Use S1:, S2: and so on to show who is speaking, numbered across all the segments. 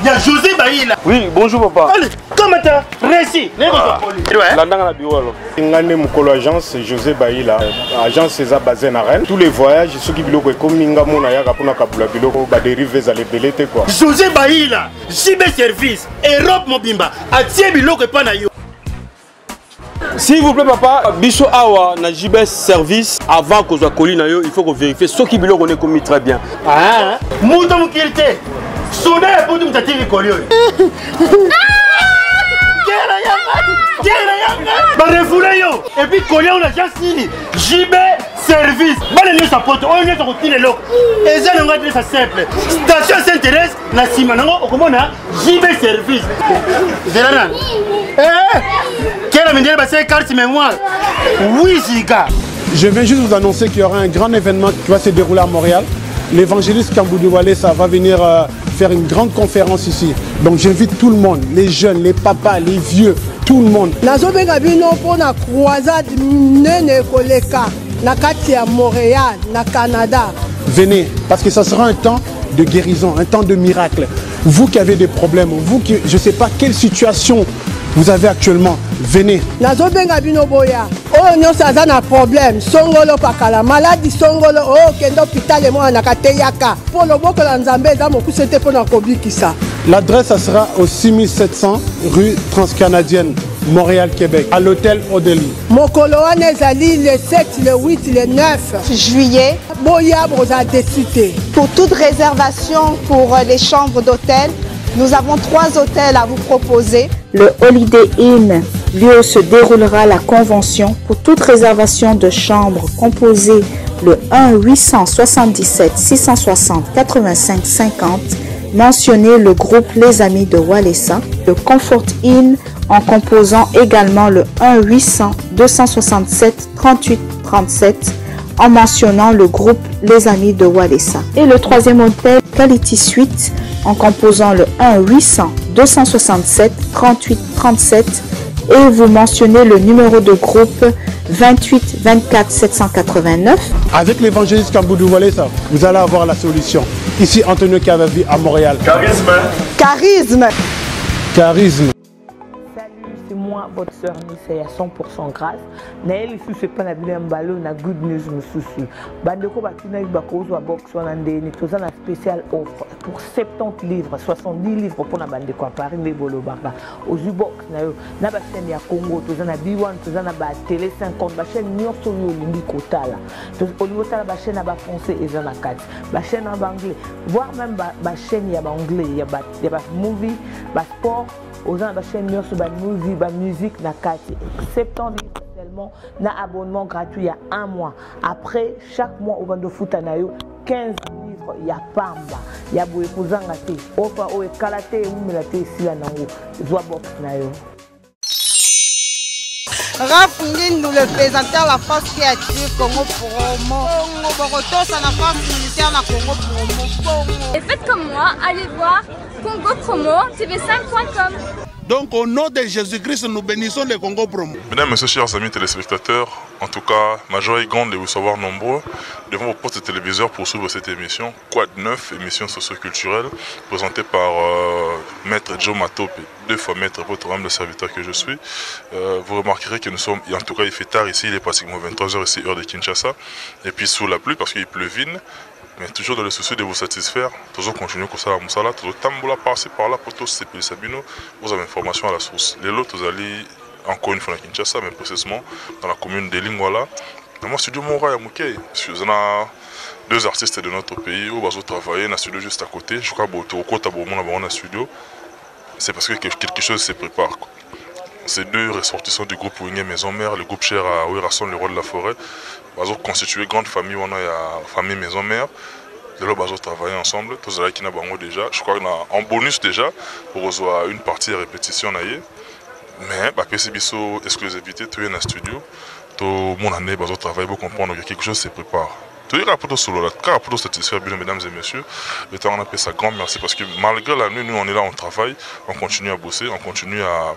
S1: Il y a José Baïla.
S2: Oui, bonjour papa.
S1: Allez, comment t'as réussi?
S2: Landanga na bureau alors.
S3: Ngane Mukolo agence José Baïla. Agence César basée à Rennes. Tous les voyages, ceux qui biloko comme ninga mona ya kapuna kabula biloko ba dérive za les belete quoi.
S1: José Baïla, JB Service, Europe Mobimba, atie biloko pa na yo.
S2: S'il vous plaît papa, biso awa na JB Service avant que soit colis na yo, il faut qu'on vérifie ceux qui biloko on est commis très bien.
S1: Ah, muto mukilite. Soda ya putu mtatiri kolio. Ba refoula yo. Et puis kolio on a déjà signé. JB Service. Ba le sa poto, on est ko tile lo. Et ça nga très simple. Station s'intéresse na sima nango okomona JB Service. Zerana. Quelle manière de passer carte mémoire? Oui, Zika.
S3: Je viens juste vous annoncer qu'il y aura un grand événement qui va se dérouler à Montréal. L'évangéliste Kamboudou Walesa va venir faire une grande conférence ici. Donc j'invite tout le monde, les jeunes, les papas, les vieux, tout le monde.
S4: Nazobenga bino pour la croisade nene koleka na kati à Montréal, na Canada.
S3: Venez, parce que ça sera un temps de guérison, un temps de miracle. Vous qui avez des problèmes, vous qui, je ne sais pas quelle situation vous avez actuellement, venez.
S4: Nazobenga bino boya. Oh non, ça a un problème. Songolo pakala maladie songolo oh kendo hôpital mo na kateyaka. Pour le boko la nzambe za moku c'était pour na kobikisa.
S3: L'adresse ça sera au 6700 rue Transcanadienne, Montréal, Québec, à l'hôtel Odeli.
S4: Mokolo wana ezali le 7, le 8, le 9
S5: juillet.
S4: Boya broza décité.
S5: Pour toute réservation pour les chambres d'hôtel, nous avons 3 hôtels à vous proposer. Le Holiday Inn, lieu où se déroulera la convention. Pour toute réservation de chambre, composez le 1-877-660-85-50. Mentionnez le groupe Les Amis de Walesa. Le Comfort Inn en composant également le 1-800-267-38-37 en mentionnant le groupe Les Amis de Walesa. Et le 3e hôtel, Quality Suite, en composant le 1-800-267-38-37 et vous mentionnez le numéro de groupe 28 24 789.
S3: Avec l'évangéliste Kamboudou Walesa, vous allez avoir la solution. Ici, Antonio Cavavi à Montréal.
S1: Charisme.
S5: Charisme.
S3: Charisme.
S6: C'est moi, votre soeur Nissa, à 100% grâce. Naël sous ce pan à ballon, na good news, monsieur. Bandeko Batuna, Bakos, ou à Box, ou à Nandé, nous avons une spéciale offre pour 70 livres, 70 livres pour la Bandeko à Paris, mais Bolo Barba. Aux U-Box, na chaîne ya Congo, nous avons B1, nous avons Télé 50, la chaîne New York, Limbi Kotala. Au niveau de la chaîne à français et la 4. La chaîne en anglais, voire même la chaîne ya anglais, il y a movie, sport. Aux gens de la chaîne New York, movie, musique, na 4. 70 livres seulement, na abonnement gratuit il y a 1 mois. Après, chaque mois, au Bando Futanayo, 15 livres, il y a Pamba, il y a Bouykouzangate, Opa, Oe Kalate, Oumelate, Silanango, Zoabox Nayo.
S7: Raph Ngindou, le présentateur de la force créative Congo Promo. Borotos à la force militaire de Congo Promo.
S8: Et faites comme moi, allez voir Congo Promo, tv5.com.
S9: Donc au nom de Jésus-Christ, nous bénissons le Congo Promo.
S10: Mesdames, Messieurs, chers amis téléspectateurs, en tout cas, ma joie est grande de vous savoir nombreux devant vos postes de téléviseurs pour suivre cette émission, Quad 9, émission socio-culturelle, présentée par Maître Joe Matope, 2 fois Maître, votre humble serviteur que je suis. Vous remarquerez que nous sommes, en tout cas il fait tard ici, il est pratiquement 23h ici, heure de Kinshasa, et puis sous la pluie parce qu'il pleuvine. Mais toujours dans le souci de vous satisfaire, toujours continuer comme ça à Moussala, toujours tamboula passer par là pour tous ces pays Sabino, vous avez information à la source. Les autres, vous allez encore une fois à Kinshasa, mais précisément dans la commune de Lingwala. Dans mon studio Mora à Mouké, on a 2 artistes de notre pays où ils travaillent dans le studio juste à côté. Je crois que dans studio, c'est parce que quelque chose se prépare. Ces 2 ressortissants du groupe Wingé Maison Mère, le groupe cher à Ouirasson, le roi de la forêt, ils ont constitué grande famille, on a la famille Maison Mère. Ils ont travaillé ensemble, tous les qui ont déjà. Je crois qu'on a en bonus déjà pour recevoir une partie de répétition. Mais c'est une exclusivité, tout est dans le studio. Tout le monde a travaillé pour comprendre que quelque chose se prépare. Tout est rapporté sur le cas, pour satisfaire, mesdames et messieurs. Le temps on appelle ça grand merci parce que malgré la nuit, nous on est là, on travaille, on continue à bosser, on continue à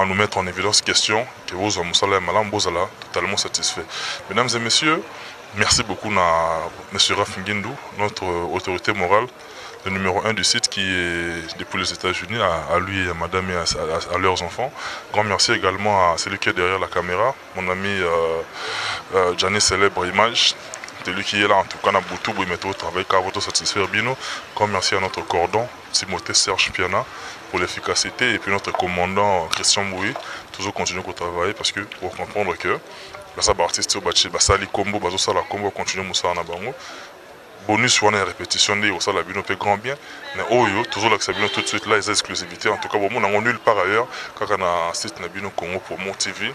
S10: nous mettre en évidence questions que vous avez totalement satisfait. Mesdames et messieurs, merci beaucoup à M. Raph Ngindou, notre autorité morale. le numéro 1 du site qui est depuis les États-Unis, à lui et à madame et à leurs enfants. Grand merci également à celui qui est derrière la caméra, mon ami Gianni Célèbre Image. C'est lui qui est là, en tout cas, dans Boutou, il met au travail, car votre satisfaire Bino. Grand merci à notre cordon, Timothée Serge Piana, pour l'efficacité, et puis notre commandant Christian Mouy, toujours continuer à travailler, parce que pour comprendre que ça va artiste, ça li combo, ça la combo, continuer à bango. Bonus sur la répétition, ça la bino fait grand bien. Mais oyo, toujours là que ça bino tout de suite là, les exclusivités. En tout cas, bon, on a nulle part ailleurs, quand on a un site Nabino Congo pour Mon TV.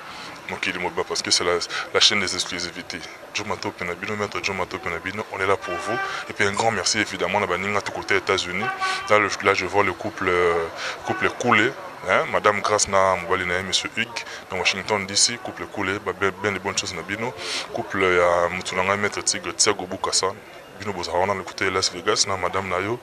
S10: Donc il est mobile parce que c'est la chaîne des exclusivités. Jomato Penabino, maître Jomato Penabino, on est là pour vous. Et puis un grand merci évidemment à Baninga tout côté États-Unis. Là je vois le couple Koulé. Hein? Madame Grace na Moubalina et Monsieur Hugues dans Washington DC, couple Koulé, bien de bonnes choses Nabino. Couple Moutulanga maître Tigre Thiago Boukassa. Bino Bozarana, le côté Las Vegas, na Madame Nayo,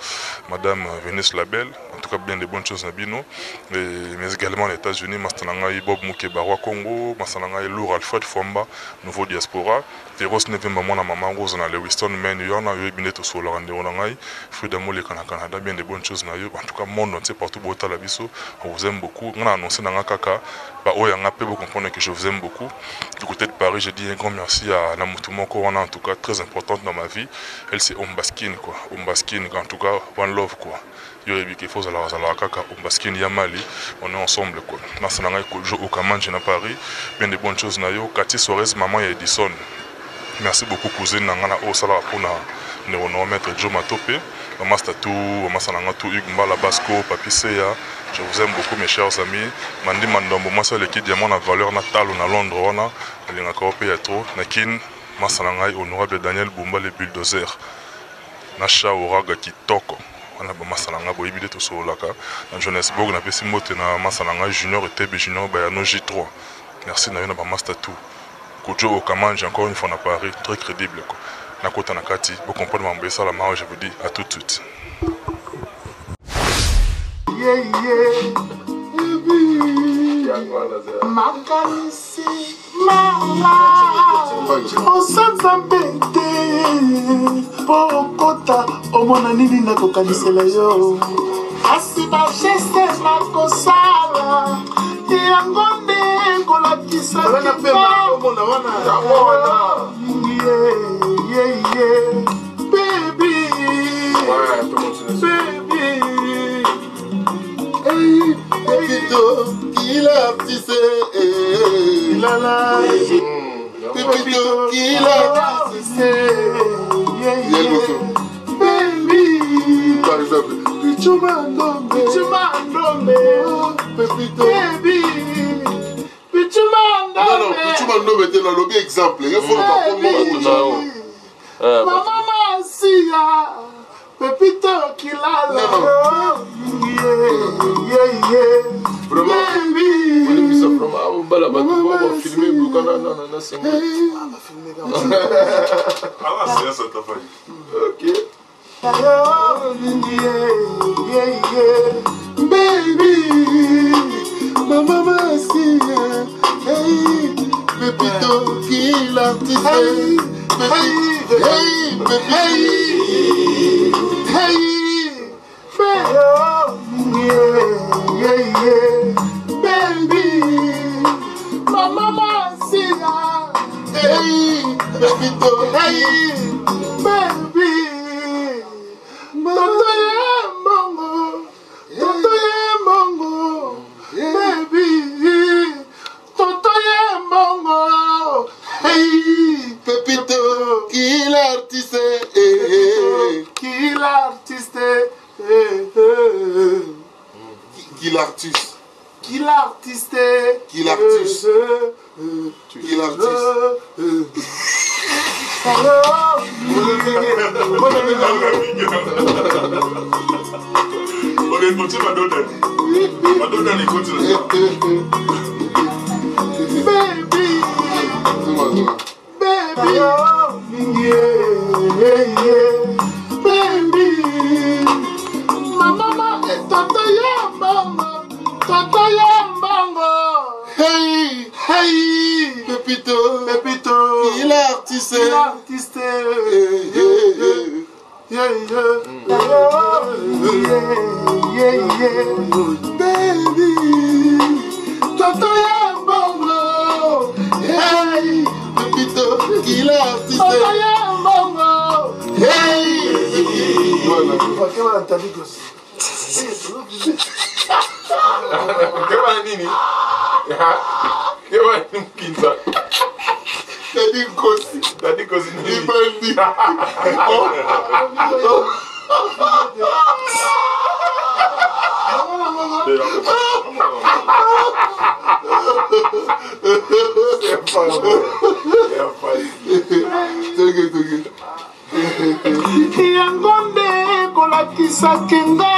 S10: Madame Vénus Labelle, en tout cas bien de bonnes choses Nabino, mais également les États-Unis, Mastanangaï Bob Moukebarwa Congo, Mastanangaï Lour Alfred Fomba, Nouveau Diaspora, Teros Nevemba Mona Maman Rose na Lewiston, Men, Yana, Yobineto Solarande Onangaï, Fruit d'amour les Canada, bien de bonnes choses Nayo, en tout cas, monde entier partout, Bota Labiso, on vous aime beaucoup. On a annoncé dans un caca, vous comprenez que je vous aime beaucoup. Du côté de Paris, j'ai dit un grand merci à Namoutoumon Corona, en tout cas, très importante dans ma vie. Elle c'est Ombaskin quoi, Ombaskin en tout cas one love quoi. Yorebi qu'il faut à la kaka Ombaskin Yamali, on est ensemble quoi. Nasananga Kojo Okamanji na Paris, bien de bonnes choses na yo. Cathy Suarez maman et Edison. Merci beaucoup cousine nangana o sala pour na neuronomètre Joe Matopé, maman Statou, maman Sananga tout Hugues Mbala Basco, Papi Seya. Je vous aime beaucoup mes chers amis. Mandi Mandombo, moi c'est l'équipe diamant na valeur natale na Londres wana, alinga ko pe ya trop nakin. Masalangai honorable Daniel Bumba le bulldozer Nasha Oraga Kitoko on a Masalanga boyibide to solaka dans Johannesburg na pesi mote na Masalanga junior et TB junior bayano J3 merci na yona ba master tout Kojo Okamanji encore une fois na Paris très crédible quoi na kota na kati vous comprenez mon ça la marge je vous dis à tout de suite
S11: Makanisi mama osanza mbete po kota omona nini nakokanisela yo asi bageste nakosala yango nde kolakisa baby Pépito, qu'il a tissé. Pépito, qu'il a tissé. Baby, par exemple, Pichumandome, Pépito, baby, Pichumandome. Non, Pichumandome était le lobby exemple. Il faut le voir. Maman, Sia. Pépito qui l'a vraiment on va filmer ok baby maman si Pépito qui l'a tissé hey baby mama sina hey Pépito hey baby toto ye mongo baby toto ye mongo hey Pépito qui l'artiste qui l'artiste qui l'artiste qui l'artiste qui l'artiste qui l'artiste baby baby mama tata ya mbongo hey Pépito qui l'artiste Baby, toto ya bongo. Hey, Pepito, il a artiste. Toto ya bongo. Hey. Voilà. Nini? Kinza. Tadi kosi ni bandi. Yangonde kolakisa kenga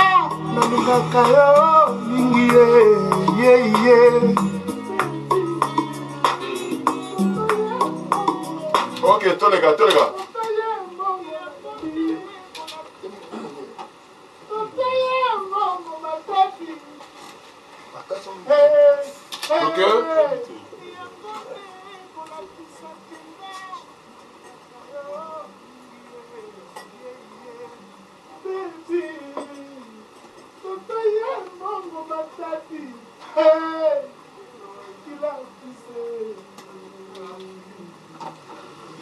S11: nalingaka yo mingi ye. Ok, tolega. Ok.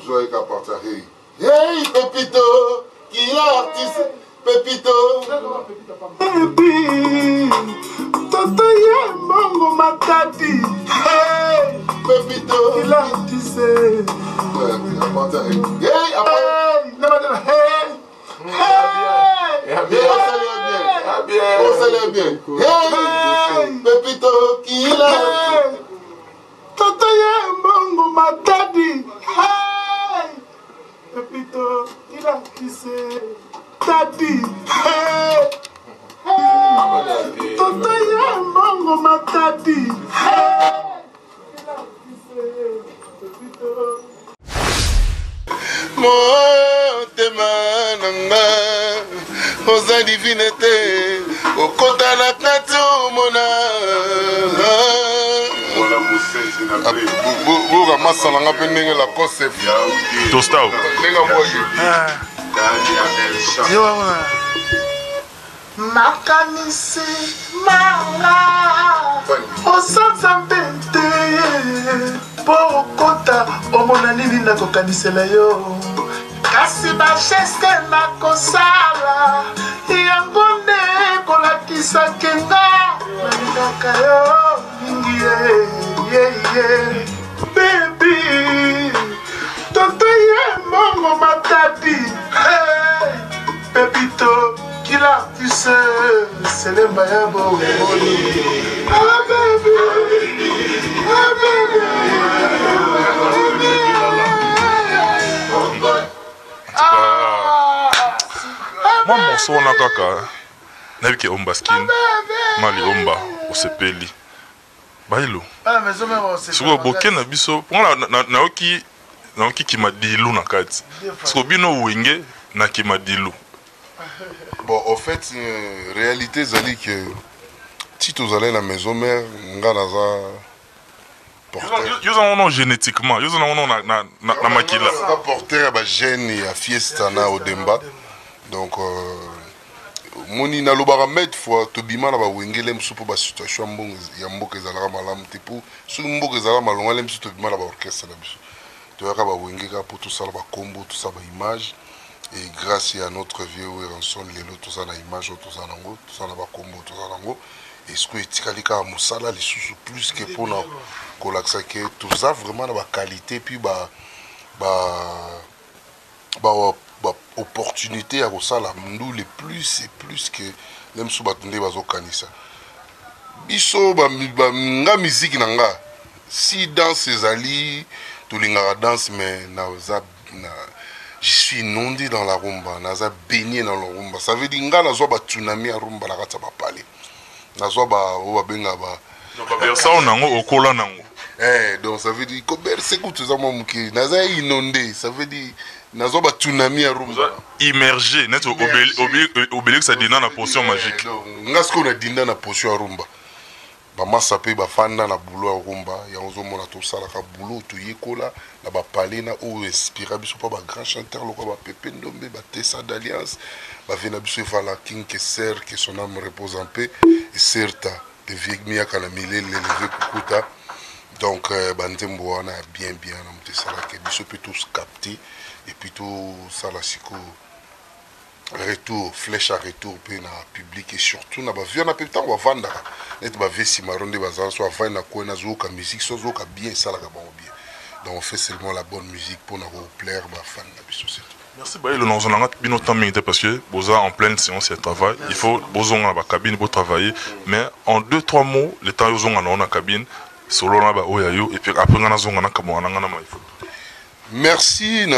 S11: Joyeux qu'à partir. Hey, Pepito, qui est l'artiste? Pepito. Baby, Toto Yembongo Matati. Hey, Pepito, qui est l'artiste? Hey, on s'allait bien. Hey, Pepito, qui est l'artiste? Toto Yembongo Matati. Hey, Pepito, il a kissé Tati. Hey, Toto Yembongo Matati. Hey, il a kissé Pepito. Motema nanga oza divinité okota na kati omona buka masala nga mpe ndenge la kose
S10: Tostao
S11: ndenge mboki makanisi manga osanza mpe te mpo okota omona nini nakokanisela yo kasi bageste nakosala yango nde kolakisa kenga nalingaka yo mingi ye. Baby, toto ye mongo matati. Hey, Pepito, kila kise selemba ya bongoni. Ah baby,
S10: moi morceau na kaka nabiki ombaskin mali omba osepeli bailo siko boke na biso naoki kimadilu na kati siko bino wenge na kimadilu.
S11: Bon, en fait, réalité zali que si tu allais à la maison mère nganaza
S10: yo za génétiquement yo za na makila
S11: porter ba gène ya fiesta na odemba. Donc moni na lobara met fois to bima na ba wengele msupo ba situation mbongo ya mboka ezalaka malamu te pour so mboka ezalaka malonga lem to bima na ba orchestre na biso to yaka ba wengeka pour tout ça ba combo tout ça ba image et grâce à notre vieux ranson lelo tout ça na image tout ça nango tout ça na ba combo tout ça nango et ce que etika musala les sous plus que pour na kolaksa que tout ça vraiment na ba qualité puis ba opportunité à ça nous les plus et plus que même sous batunde bazo kanisa biso ba nga musique nanga si dans ces ali to linga danse mais na je suis inondé dans la rumba naza baigné dans la rumba ça veut dire nga nazo ba tsunami à rumba la kata ba parler nazo ba o benga ba
S10: ça on nango okola nango
S11: donc ça veut dire ko berse ku tuza mo muki naza inondé ça veut dire nazo ba tsunami à rumba
S10: immergé net obélix a dinda na potion magique
S11: ngasko na dinda na potion à rumba bamasa mpe bafanda na bulo ya rumba yango ozomona tosalaka bulo toyekola na bapale na oyo inspira biso mpa bagrand chanteur lokola bapepe ndombe batesa d'alliance bave na biso evala king keser que son âme repose en paix et certa de viegmiaka na milele leve kukuta donc banzembo wana ya bien na moto esalaka biso mpe tous capté et puis tosala siko retour flèche à retour pe na public et surtout na bavia na pe ntango bavandaka neti bavie simaro nde bazala so avai na koye nazoyoka musique so azoyoka bien esalaka bango bien donc on fait seulement la bonne musique pour na koplaire bafan na biso c'est tout.
S10: Merci Baye le nozonanga bino temps minute parce que boza en pleine séance de travail il faut bozonga na ba cabine pour travailler mais en 2-3 mots le temps yozonga na cabine solo na ba oyayo et puis après ngana zonga na kamwana ngana maifo.
S11: Merci na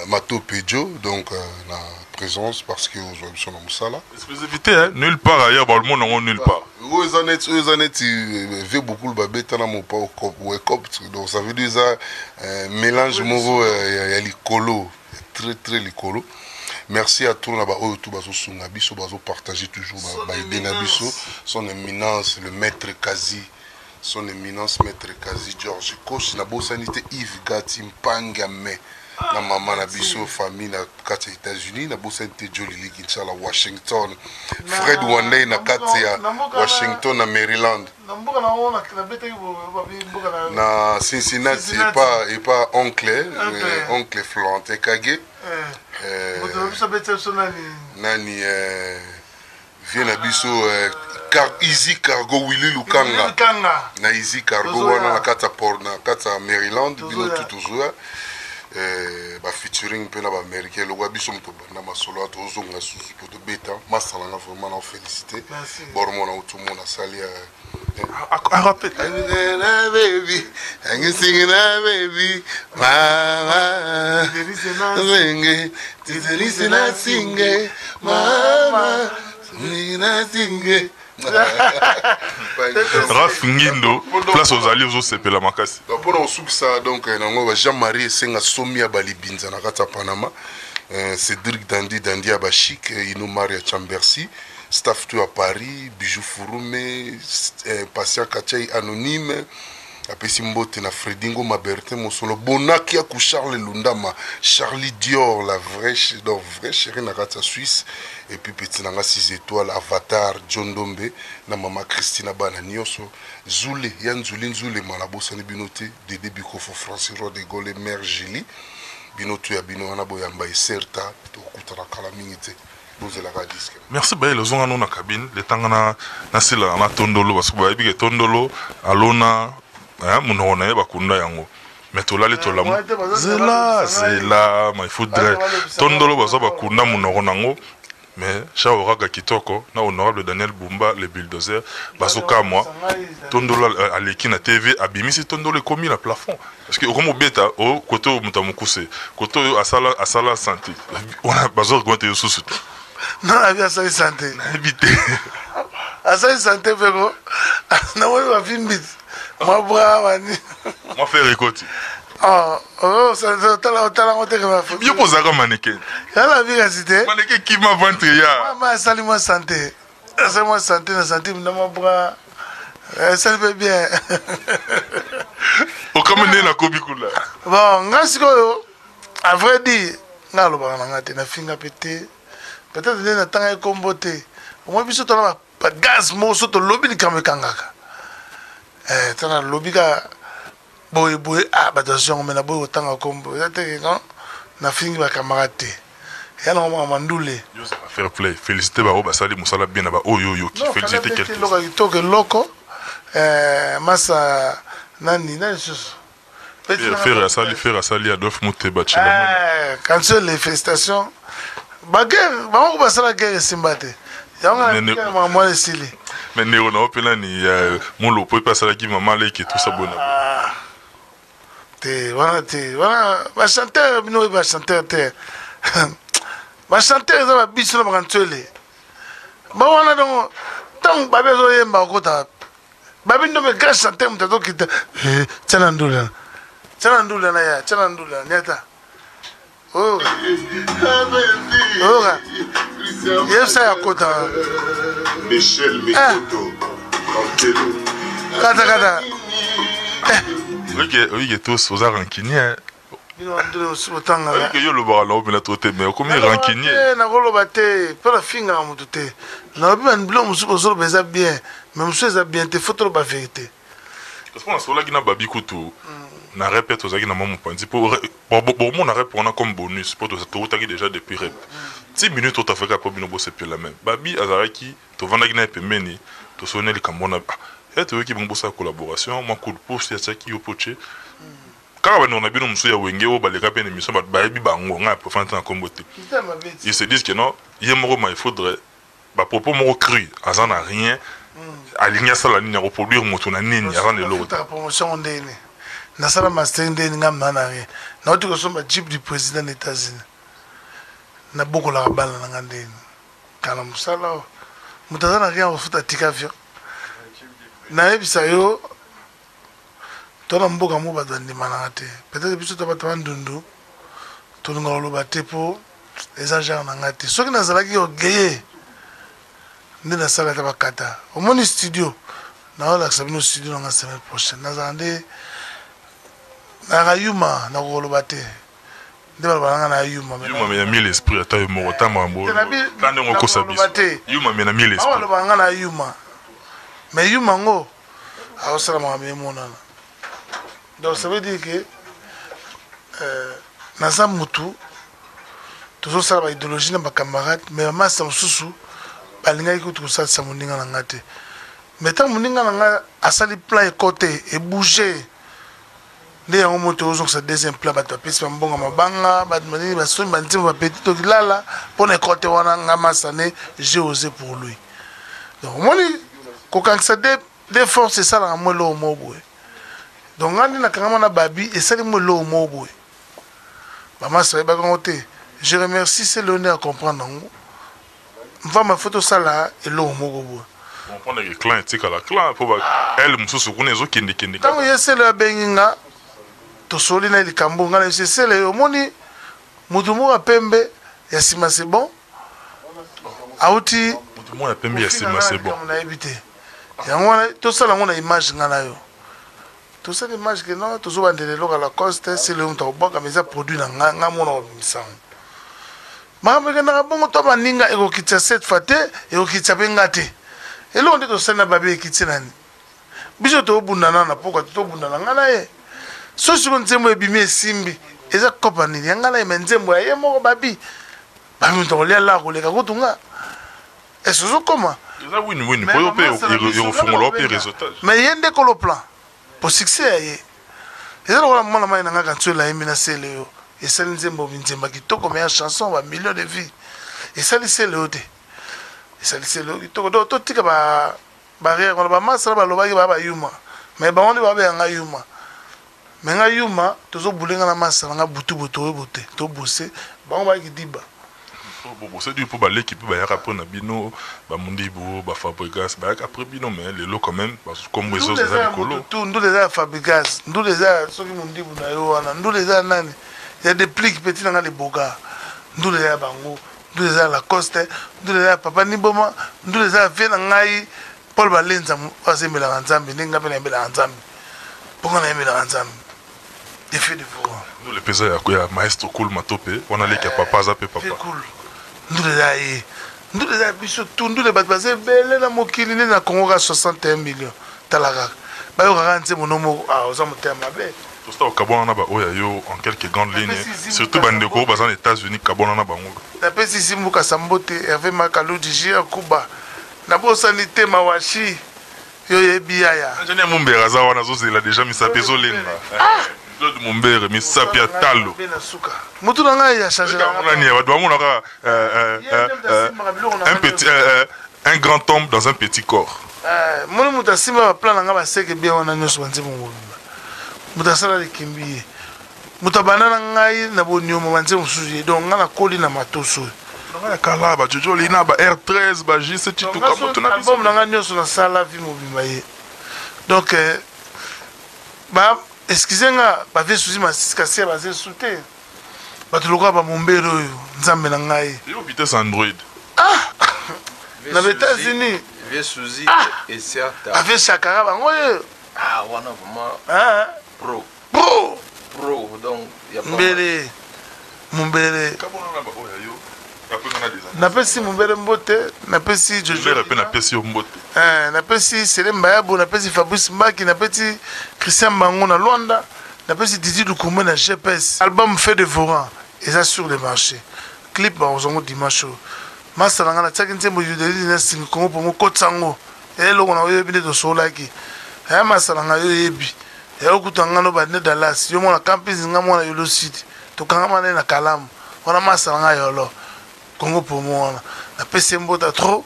S11: Mato Pedjo donc na présence parce que aujourd'hui sont dans Moussala.
S10: Exclusivité hein, nulle part ailleurs dans le monde non nulle part.
S11: Aux années veut beaucoup le babé tant mon pas au cop donc ça veut dire ça mélange movo ya likolo très likolo. Merci à tout là-bas tout bazo sunga biso bazo partager toujours ba idée na biso son éminence le maître Kazi. Son éminence maître Kazi George Koch na bosanité Yves Gati Mpangame na maman na biso famille na kati ya États-Unis na bosanité Jolili Kinshasa Washington Fred Wandey na kati ya Washington na Maryland na Cincinnati et pas oncle Florent Kage nani vient na biso Easy Cargo Willy Lukanga na Easy Cargo wana na kata port na kata Maryland bino toujours ba featuring pe na ba américain lo biso mto na masolo ato ozonga susu poto beta masala nga vraiment na féliciter bormo na tout monde salia
S10: rappel
S11: baby I'm singing baby mama sing mama sing
S10: Raf Ngindo, place aux alliés aux sepela makasi.
S11: Donc pour nous ça donc Jean-Marie Senga Somia Balibinza na kata Panama, Cédric Dandi Abachik, Ino Maria Chambersi, staff tout à Paris, Bijou Fouroumé, Patient Kachai anonyme. Apesi mbote na Fredingo Mabertin Mosolo Bonaki ya ku Charles Lundama Charlie Dior la vraie chérie na kata Suisse et puis petit nanga 6 étoiles Avatar John Dombe na mama Christina Bana Nyoso Zoulé Yann Zoulé Malabo Sani Binoté Dédé Bikofo Francis Roi de Gaulle Mère Gélie Binoto ya bino wana boyamba Certa to kutara kala mingite.
S10: Merci Baye le zonga na cabine le tangana na sila na tondolo parce que Baye bi tondolo alona munona ye bakunda yango mais tolali tolamu zela ma il faudrait tondolo baza bakunda munoko nango mais shaoraga kitoko na honorable Daniel Bumba le bulldozer bazoka moi tondolo aleki na TV abimisi tondolo komi la plafond parce que comme beta au côté mutamukuse côté asala santé on a besoin de goûter sous
S12: non avia asala santé
S10: habité
S12: asala santé vego na wali wa fimbit moi brava ni
S10: moi faire récolter
S12: ça tala on te ma faute
S10: yo posa comme mannequin
S12: ya la vérité
S10: mannequin qui m'a ventre ya
S12: ma sali moi santé c'est moi santé na santé na moi bras ça va bien
S10: o comme né na kobikula
S12: bon ngasiko yo à vrai dire ngalo ba ngate na finga pété peut-être na tanga komboté moi biso to na ba gaz mo so to lobby kamekangaka tana lobika boy attention mais na boy otanga kombo na fingi ba camarade yana ngoma mandule
S10: fair play féliciter ba basali musala bien na ba oyo qui féliciter
S12: quelqu'un loko masa nani sus
S10: faire asali Adolphe Muteba chela
S12: quand c'est les félicitations baguerre ba ko basala guerre simbate yanga maman le style
S10: mais néo na opela ni mon lo peut passer qui maman là qui tout ça bon
S12: voilà va chanter bino va chanter va chanter za biso na bakantwele ba wana donc tant ba bezo yemba okota ba bindo me grand chanter mutato kita tana ndula na ya tana ndula nyata oh yesa ya kota
S11: Michel Mikoto
S12: Kata.
S10: Oui, tous aux rancuniers.
S12: Que
S10: yo le bar là on a traité mais comme il rancunier
S12: na ko lobate pas la finga mututé na bi ban blo musu ko beza bien mais musu za bien te photo ba vérité
S10: parce que on sola gina babi kutu na répète aux agina maman pandi pour mon arrêt pour on a comme bonus pour tout tagi déjà depuis rep 10 minutes tout à fait capable bino bosser plus la même babi azaraki to vanda gina pemeni to sonner le kamona et tu veux qui vont bosser en collaboration moi coup de pouce ya qui au poché quand on a bien nous ya wenge au baleka peine émission ba bi bango nga pour faire un comboté ils se disent que non il il faudrait ba propos mo cru azan n'a rien aligner ça la ligne reproduire moto na nini avant de l'autre
S12: ta promotion ndene na sala master ndene ngam na rien na otu ko somba jeep du président des États-Unis na boko la bala na ngandene kala musala mutazana rien refuta tikavio na ebisa yo tona mboka mo ba dandi manate peut-être biso to ba ndundu to ngolo ba tepo les agents na ngati soki na zalaki ogeye ndina sala ta bakata au moni studio na ola sabino studio na semaine prochaine na zande na rayuma na ngolo ba te ndeba ba na yuma
S10: me na mille esprit ata mo rota mambo tande ngoko sabiso yuma me na mille esprit
S12: awalo ba na yuma mais yuma ngo awosala ma me monana. Donc ça veut dire que dans un moutou, tout ça va idéologie dans ma camarade, mais ma ça susu, balinga iko tout ça ça moninga ngate. Mais tant moninga nga asali plan et côté et bouger. Ndé on monte aux autres deuxième plan ba tapis ba mbonga mabanga, ba mani ba so ba ntima ba petit to lala, pour ne côté wana nga masane, j'ai osé pour lui. Donc moni ko quand ça des forces ça la mo lo mo boy. Donc on a quand même babi et c'est le mot l'eau mobo. Maman ça va côté. Je remercie c'est l'honneur à comprendre. On va ma photo ça là et l'eau mobo.
S10: On prend les clans tika la clan pour elle mususu kune zo kende.
S12: Quand il c'est le benginga to soli na likambo ngala c'est le omoni mutumo a pembe ya sima c'est bon. Auti
S10: mutumo a pembe ya sima c'est bon.
S12: On a évité. Ya ngona to ça là on a image ngala yo. Tout ça l'image que non tout ça bandele loka la coste c'est le mto boka mais ça produit na nga mona misang mama ke na bongo to baninga eko kitsa cette fate eko kitsa bengate elo nde to sana babe kitsa nani biso to bundana na poko to bundana ngana ye so siko nzembo ebimi esimbi eza compagnie ngana ye nzembo ye moko babi babi to lia la ko leka kutunga eso koma
S10: eza win po yo pe yo fongola pe résultat
S12: mais yende ko le plan pour succès et là on a mal à main dans la cantion la émina c'est le et ça nous aime bien qui to comme une chanson va millions de vies et ça c'est le et ça c'est le to tika ba barrière on va masala ba loba ba yuma mais ba on va ba nga yuma mais nga yuma to zo bulenga na masala nga butu bote to bosser ba on va ki diba
S10: c'est du pour l'équipe ba yaka pour na bino ba mundibo ba Fabregas ba yaka après bino mais les lots quand même parce que comme réseau des écolos
S12: tout nous les a Fabregas nous les a ceux qui mundibo na yo wana nous les a nani il y a des pliques petits dans les boga nous les a bango nous les a la coste nous les a papa niboma nous les a vena ngai Paul Balenza azemela nzambe ninga pena mbela nzambe pourquoi na mbela nzambe des faits de vous
S10: nous les pesa ya maestro cool matope wana les ka papa za pe papa
S12: cool nous les a biso tout nous les batbaze belé na mokili na Congo 61 millions talaka ba yo garantie monomo oza motema be
S10: tout ça au Gabon na ba oya yo en quelques grandes lignes surtout bandeko ba aux États-Unis Gabon na bango
S12: na pesi simbuka sambote Hervé Makalo DJ Kuba na bo sanité mawashi yo yebia ya
S10: ingénieur Mumbera za wana zo zela déjà misapezo lenga Claude Mumbere misapia talo
S12: mutu na ngai ya changer
S10: un grand homme dans un petit corps
S12: moni muta simba plan na nga ba seke bien wana nyoso banze bongo muta sala likimbi muta banana ngai na bonyomo banze musuji donc nga na koli na matoso
S10: nga kala ba jojo lina ba R13 ba J7 tout comme tout na
S12: album na nga nyoso na sala vi mobimba ye donc ba excusez-moi ba ve suzi masika sia ba ze souté ba toloka ba mombero yo nzambe na ngai
S10: yo vitesse Android
S12: na États-Unis
S13: Vieux Suzy et certes.
S12: Avec Chakara,
S13: ah, on a vraiment. Pro. Donc, il y a pas.
S12: Mbele. Napesi Mumbele Mbote, napesi Jojo. Napesi Selem Bayabo, napesi Fabrice Mbaki, napesi Christian Bango na Luanda, napesi Didi Lukumé na GPS. Album fait de Voran, et ça sur le marché. Clip ba ozongo dimanche. Masalanga na tsaki ntembo yudeli na singi Kongo pour mo kotsango. Et lo na oyebi de solaki. Ya masalanga yo yebi. Ya okutanga no ba ne Dallas, yo mona campus ngamo na Yolo City. To kanga na Kalamu. Wana masalanga yolo. Congo pour moi, la PC mbota trop,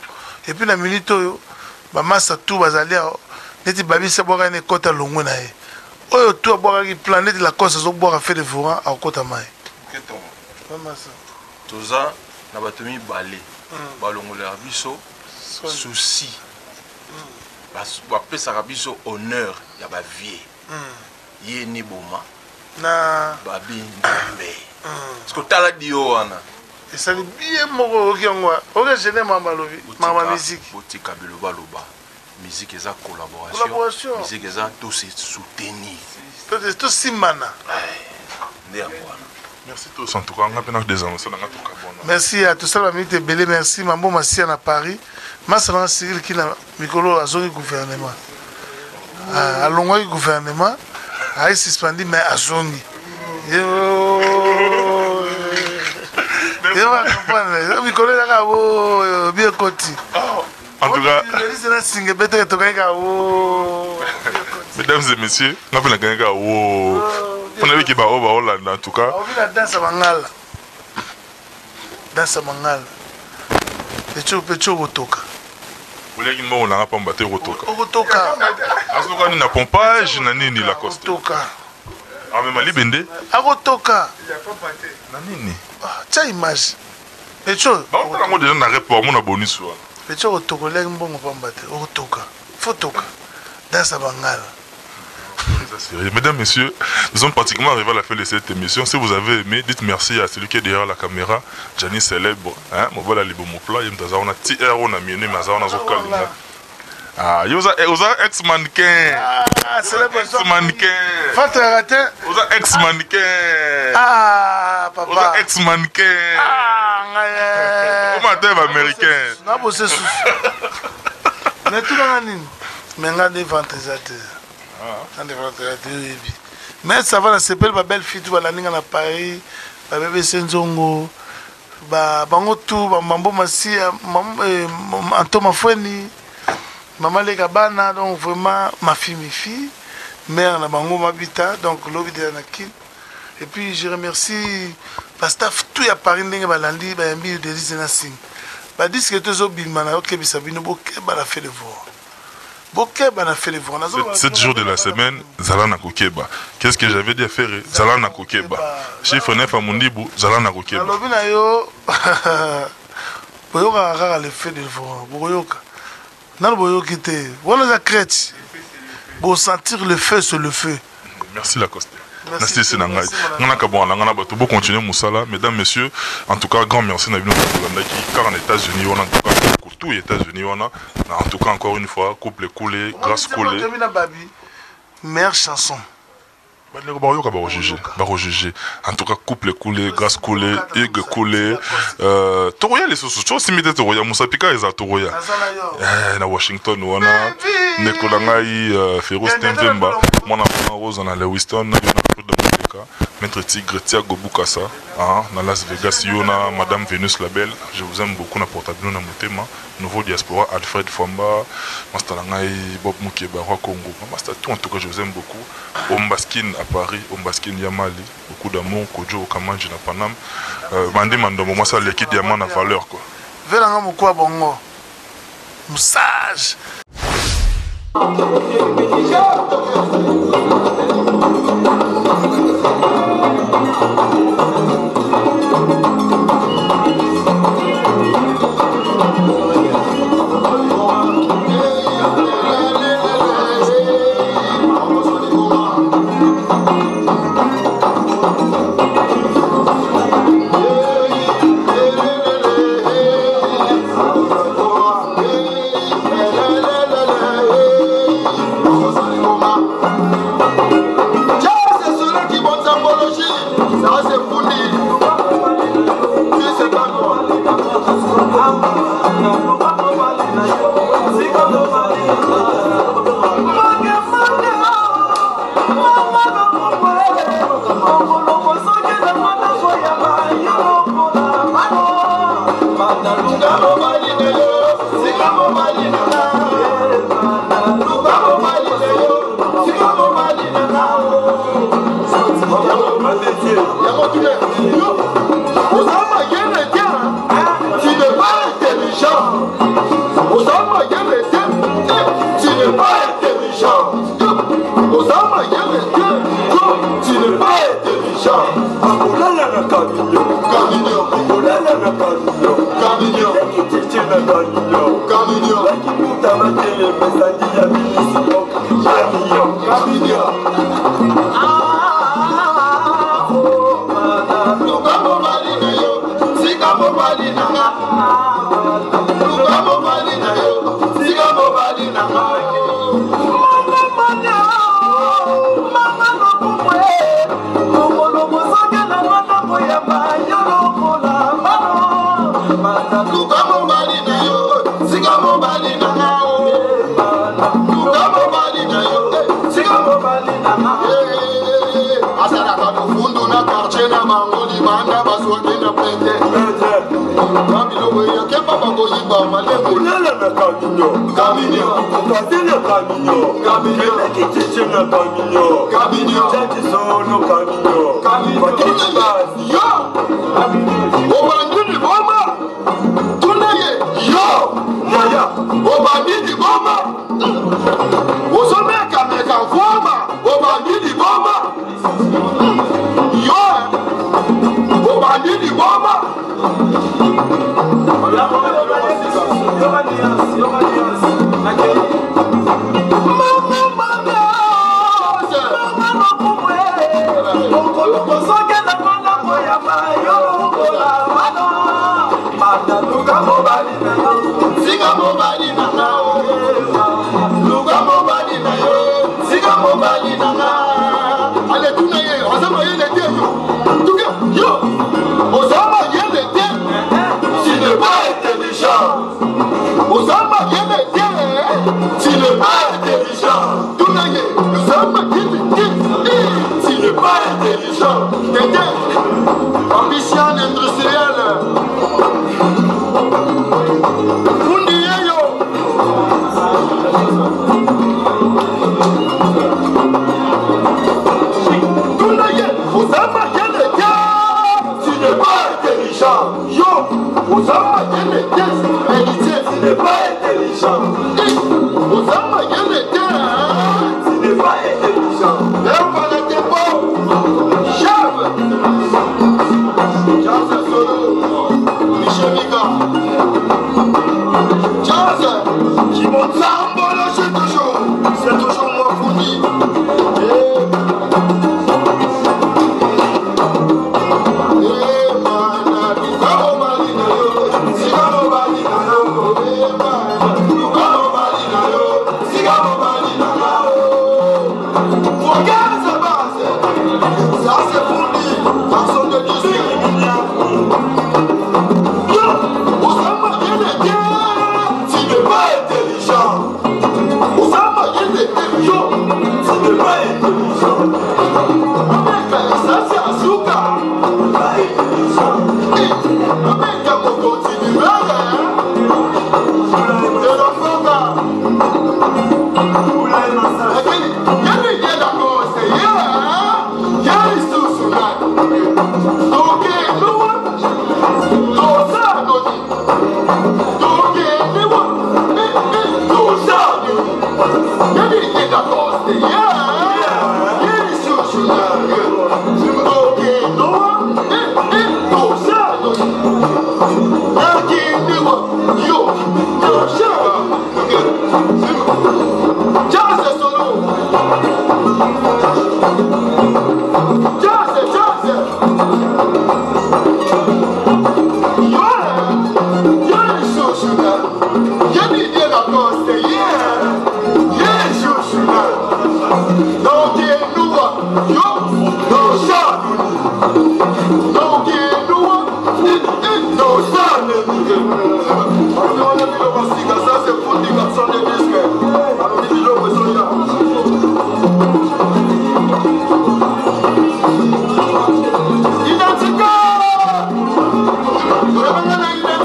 S12: et puis la minute, ma masse tout bazali, n'était pas bien savoir une côte à l'ongona. Oh, tout à boire qui planète la cause, à boire à faire des fourrants à côte à maille.
S13: Tout ça, n'a pas tenu balai, ballon de l'arbiso, souci. Après ça, rabiso honneur, il y a ma vie. Yé ni boma,
S12: na
S13: babi ndambe. Parce que t'as la dioana.
S12: Et ça est bien moro qui en ok je n'aime pas ma musique
S13: botika biloba loba musique est à collaboration musique est à tout se soutenir
S12: tout simana
S10: merci tous en tout cas on a bien des annonces
S12: merci à tous ça va te belé merci mambo massia na Paris masala Cyril qui na mikolo azongi gouvernement à longo gouvernement a suspendu mais azongi
S10: en tout cas, mesdames et messieurs, on a vu qu'il y a en tout cas.
S12: Danse Mangal. Pecho Rotoka.
S10: Vous voulez que nous n'ayons pas battu Rotoka. Rotoka. Azoka ni na pompage na nini la coste.
S12: Rotoka.
S10: Ah mais Mali Bende.
S12: Rotoka.
S10: Na nini?
S12: Tiens image. Pecho.
S10: Bah on a déjà na rapport mon bonus.
S12: Pecho Rotoka leng bongo pas battu. Rotoka. Fotoka. Danse Mangal.
S10: Mesdames, messieurs, nous sommes pratiquement arrivés à la fin de cette émission. Si vous avez aimé, dites merci à celui qui est derrière la caméra, Gianni Célèbre. Mon voilà libre mon plat. On a TR, on a mieux, mais on a Zokal. Ah, il y a ex-mannequin.
S12: Ah, c'est le
S10: ex-mannequin.
S12: Fatra
S10: ex-mannequin.
S12: Ah, papa.
S10: Ex-mannequin.
S12: Ah,
S10: comment t'es américain?
S12: Non, c'est sous. Mais tout le monde, mais on a des fantaisateurs. Mais ça va, ça s'appelle ma belle fille, tu vas la à Paris, ma bébé Senzongo, bango tout, mambo massi, Antoma Foueni, maman les Gabana, donc vraiment ma fille, mère na bango m'habita, donc l'objet de Anakin. Et puis je remercie le staff tout à Paris, n'engue balandi, bayambi de Lizena Singh. Bah dis que tous obis mana, ok bisabino boke, bah la fait le voir.
S10: 7 jours de la semaine, Zalana Kokeba. Qu'est-ce que j'avais dit à faire? Zalana Kokeba. Chiffre 9 à Mundibu, Zalana Kokeba.
S12: Boyoka le fait de voir. Boyoka. Non, Boyoka était. Voilà la crête. Pour sentir le feu sur le feu.
S10: Merci Lacoste. Merci Senangai. On a continuer Moussala. Mesdames, messieurs, en tout cas, grand merci à nous car en États-Unis, on a en tout cas tous les États-Unis, on a en tout cas encore une fois couple coulé, grâce coulée.
S12: Meilleure chanson.
S10: En tout cas, couple coulé, grâce coulé, aigle coulé. Toroya les sous choses similaires Toroya, Moussapika et Zatoroya. Na Washington, on a Nekolangai, Ferro Stempemba, mon enfant Rose, on a Lewiston, Maître Tigre, Thiago Bukasa, dans Las Vegas, Yona, Madame Vénus Label. Je vous aime beaucoup, na portable na motema. Nouveau diaspora, Alfred Famba, Mastalangai, Bob Mukeba, Roi Congo. Master tout en tout cas, je vous aime beaucoup. Ombaskin à Paris, Ombaskin Yamali, beaucoup d'amour, Kojo, Kamanji na Panam. Mandi Mandomo, moi ça l'équipe diamant à valeur quoi.
S12: Velanga Mukwa Bongo. Moussage.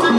S14: Identité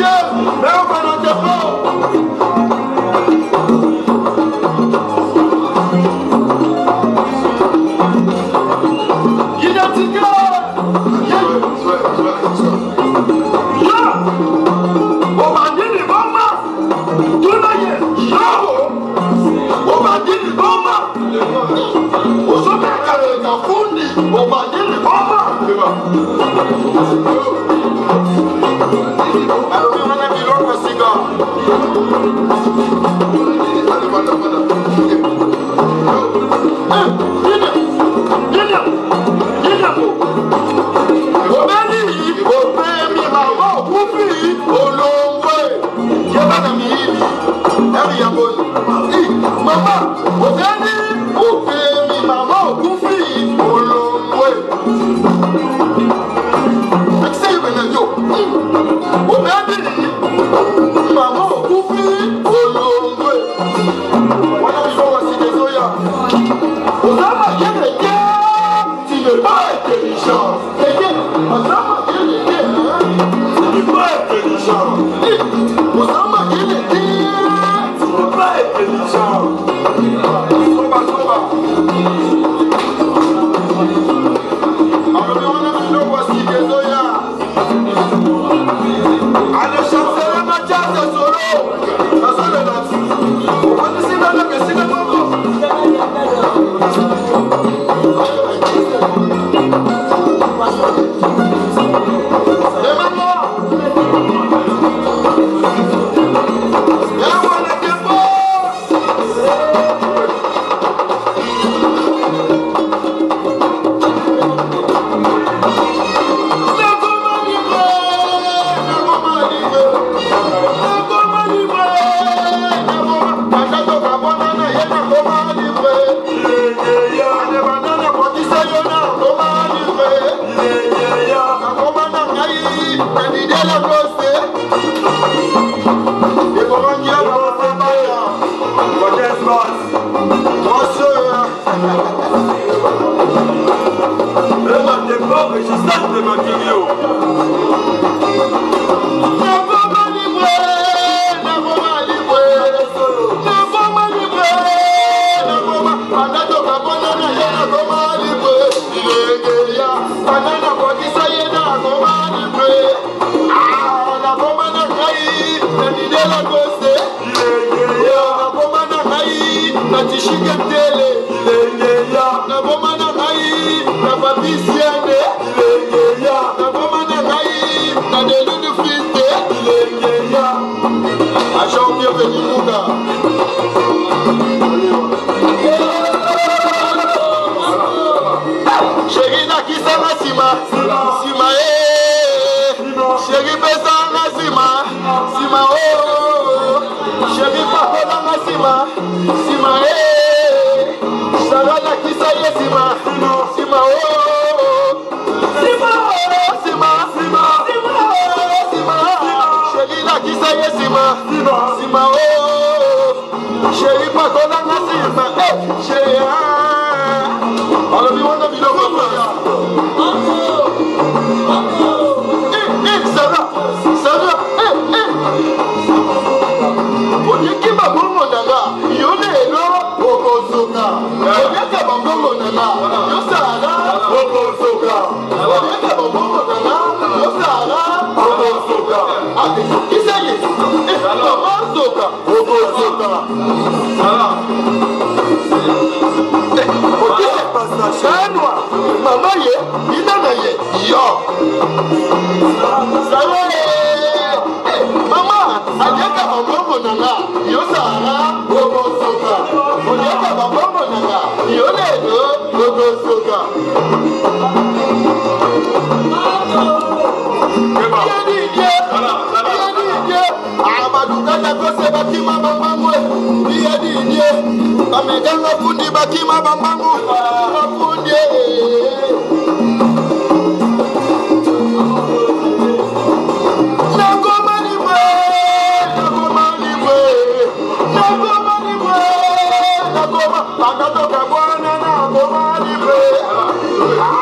S14: Libre.